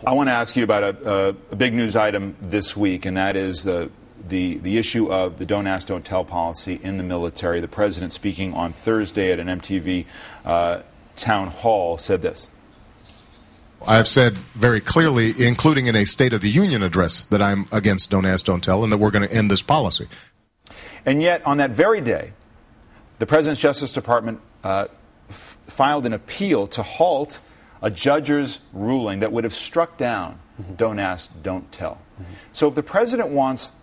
I want to ask you about a big news item this week, and that is the issue of the don't ask, don't tell policy in the military. The president, speaking on Thursday at an MTV town hall, said this. I have said very clearly, including in a State of the Union address, that I'm against don't ask, don't tell, and that we're going to end this policy. And yet, on that very day, the President's Justice Department filed an appeal to halt a judge's ruling that would have struck down don't ask, don't tell. So if the President wants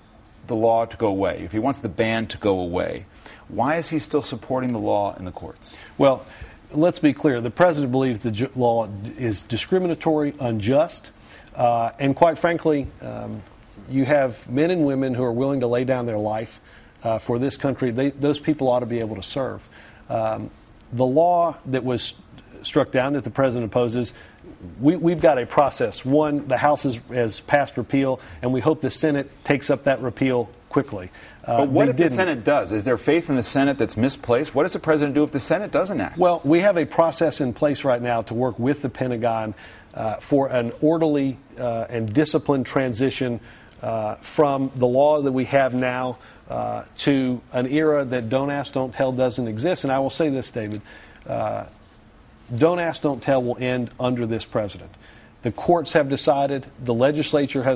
the law to go away, if he wants the ban to go away, why is he still supporting the law in the courts? Well, let's be clear. The President believes the law is discriminatory, unjust, and quite frankly, you have men and women who are willing to lay down their life for this country. Those people ought to be able to serve. The law that was struck down that the President opposes, we've got a process. One, the House has passed repeal, and we hope the Senate takes up that repeal quickly. But what if the Senate does? Is there faith in the Senate that's misplaced? What does the President do if the Senate doesn't act? Well, we have a process in place right now to work with the Pentagon for an orderly and disciplined transition from the law that we have now to an era that don't ask, don't tell doesn't exist. And I will say this, David. Don't ask, don't tell will end under this president. The courts have decided, the legislature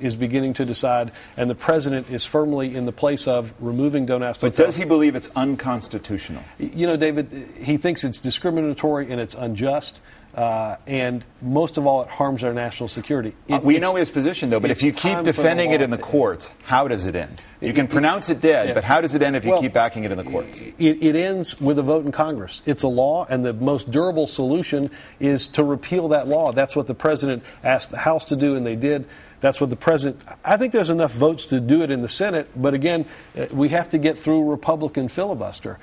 is beginning to decide, and the president is firmly in the place of removing don't ask, don't tell. But does he believe it's unconstitutional? You know, David, he thinks it's discriminatory and it's unjust. And most of all, it harms our national security. We know his position, though, but if you keep defending it in the courts, how does it end? You can pronounce it dead, but how does it end if you keep backing it in the courts? It ends with a vote in Congress. It's a law, and the most durable solution is to repeal that law. That's what the president asked the House to do, and they did. That's what the president... I think there's enough votes to do it in the Senate, but again, we have to get through Republican filibuster.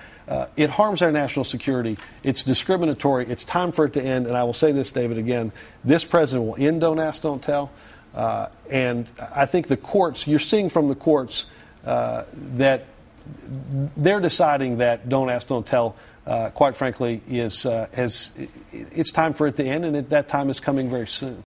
It harms our national security. It's discriminatory. It's time for it to end. And I will say this, David, again, this president will end don't ask, don't tell. And I think the courts, you're seeing from the courts that they're deciding that don't ask, don't tell, quite frankly, it's time for it to end, and that time is coming very soon.